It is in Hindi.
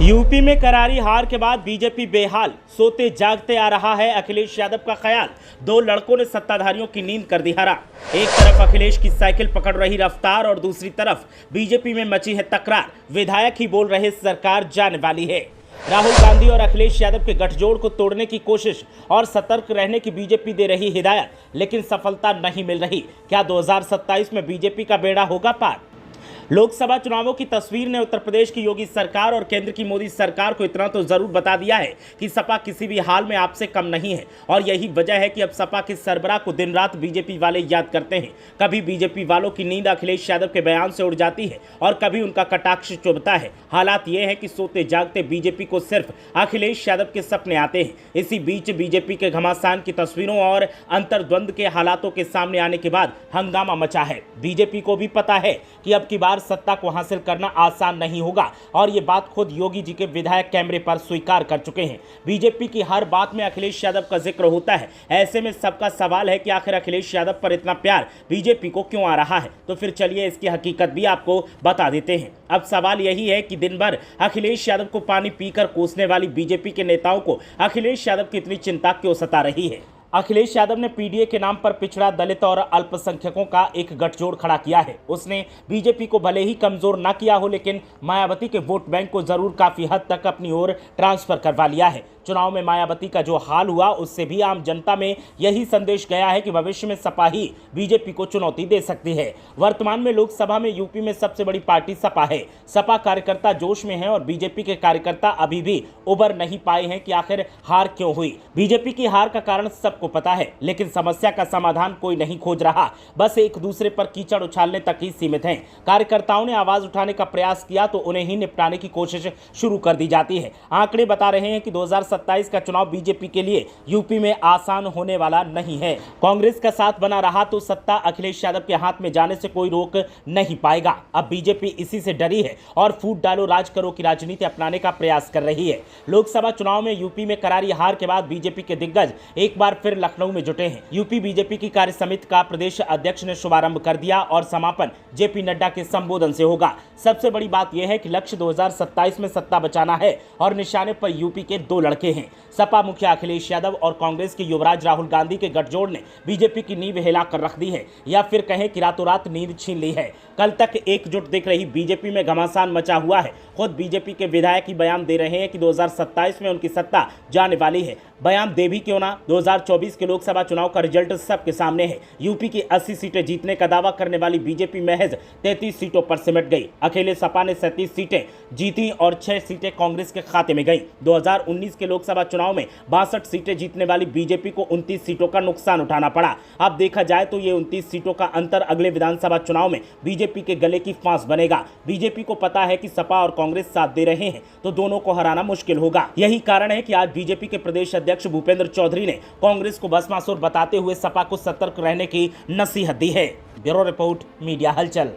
यूपी में करारी हार के बाद बीजेपी बेहाल, सोते जागते आ रहा है अखिलेश यादव का ख्याल। दो लड़कों ने सत्ताधारियों की नींद कर दी हरा। एक तरफ अखिलेश की साइकिल पकड़ रही रफ्तार और दूसरी तरफ बीजेपी में मची है तकरार। विधायक ही बोल रहे सरकार जाने वाली है। राहुल गांधी और अखिलेश यादव के गठजोड़ को तोड़ने की कोशिश और सतर्क रहने की बीजेपी दे रही हिदायत, लेकिन सफलता नहीं मिल रही। क्या 2027 में बीजेपी का बेड़ा होगा पार? लोकसभा चुनावों की तस्वीर ने उत्तर प्रदेश की योगी सरकार और केंद्र की मोदी सरकार को इतना तो जरूर बता दिया है कि सपा किसी भी हाल में आपसे कम नहीं है। और यही वजह है कि अब सपा के सरबराह को दिन रात बीजेपी वाले याद करते हैं। कभी बीजेपी वालों की नींद अखिलेश यादव के बयान से उड़ जाती है और कभी उनका कटाक्ष चुभता है। हालात ये है कि सोते जागते बीजेपी को सिर्फ अखिलेश यादव के सपने आते हैं। इसी बीच बीजेपी के घमासान की तस्वीरों और अंतर्द्वंद के हालातों के सामने आने के बाद हंगामा मचा है। बीजेपी को भी पता है कि अब की बार सत्ता को हासिल करना आसान नहीं होगा और ये बात खुद योगी जी के विधायक कैमरे पर स्वीकार कर चुके हैं। बीजेपी की हर बात में अखिलेश यादव का जिक्र होता है। ऐसे में सबका सवाल है कि आखिर अखिलेश यादव पर इतना प्यार बीजेपी को क्यों आ रहा है। तो फिर चलिए इसकी हकीकत भी आपको बता देते हैं। अब सवाल यही है कि दिन भर अखिलेश यादव को पानी पीकर कोसने वाली बीजेपी के नेताओं को अखिलेश यादव की इतनी चिंता क्यों सता रही है। अखिलेश यादव ने पीडीए के नाम पर पिछड़ा, दलित और अल्पसंख्यकों का एक गठजोड़ खड़ा किया है। उसने बीजेपी को भले ही कमजोर ना किया हो, लेकिन मायावती के वोट बैंक को जरूर काफी हद तक अपनी ओर ट्रांसफर करवा लिया है। चुनाव में मायावती का जो हाल हुआ उससे भी आम जनता में यही संदेश गया है कि भविष्य में सपा ही बीजेपी को चुनौती दे सकती है। वर्तमान में लोकसभा में यूपी में सबसे बड़ी पार्टी सपा है। सपा कार्यकर्ता जोश में है और बीजेपी के कार्यकर्ता अभी भी उबर नहीं पाए हैं कि आखिर हार क्यों हुई। बीजेपी की हार का कारण सबको पता है, लेकिन समस्या का समाधान कोई नहीं खोज रहा। बस एक दूसरे पर कीचड़ उछालने तक ही सीमित हैं। कार्यकर्ताओं ने आवाज उठाने का प्रयास किया तो उन्हें ही निपटाने की कोशिश शुरू कर दी जाती है। आंकड़े बता रहे हैं कि 2027 का चुनाव बीजेपी के लिए यूपी में आसान होने वाला नहीं है। कांग्रेस का साथ बना रहा तो सत्ता अखिलेश यादव के हाथ में जाने से कोई रोक नहीं पाएगा। अब बीजेपी इसी से डरी है और फूट डालो राज करो की राजनीति अपनाने का प्रयास कर रही है। लोकसभा चुनाव में यूपी में करारी हार के बाद बीजेपी के दिग्गज एक बार फिर लखनऊ में जुटे हैं। यूपी बीजेपी की कार्य समिति का प्रदेश अध्यक्ष ने शुभारंभ कर दिया और समापन जेपी नड्डा के संबोधन से होगा। सबसे बड़ी बात यह है कि लक्ष्य 2027 में सत्ता बचाना है और निशाने पर यूपी के दो लड़के हैं। सपा मुखिया अखिलेश यादव और कांग्रेस के युवराज राहुल गांधी के गठजोड़ ने बीजेपी की नींव हिला कर रख दी है, या फिर कहें कि रातों रात नींद छीन ली है। कल तक एकजुट दिख रही बीजेपी में घमासान मचा हुआ है। खुद बीजेपी के विधायक ही बयान दे रहे हैं कि 2027 में उनकी सत्ता जाने वाली है। बयान दे भी क्यों ना, 2024 के लोकसभा चुनाव का रिजल्ट सबके सामने है। यूपी की 80 सीटें जीतने का दावा करने वाली बीजेपी महज 33 सीटों पर सिमट गई। अकेले सपा ने 37 सीटें जीती और 6 सीटें कांग्रेस के खाते में गई। 2019 के लोकसभा चुनाव में 62 सीटें जीतने वाली बीजेपी को 29 सीटों का नुकसान उठाना पड़ा। अब देखा जाए तो ये 29 सीटों का अंतर अगले विधानसभा चुनाव में बीजेपी के गले की फांस बनेगा। बीजेपी को पता है कि सपा और कांग्रेस साथ दे रहे हैं तो दोनों को हराना मुश्किल होगा। यही कारण है कि आज बीजेपी के प्रदेश अध्यक्ष भूपेंद्र चौधरी ने कांग्रेस को भस्मासुर बताते हुए सपा को सतर्क रहने की नसीहत दी है। ब्यूरो रिपोर्ट, मीडिया हलचल।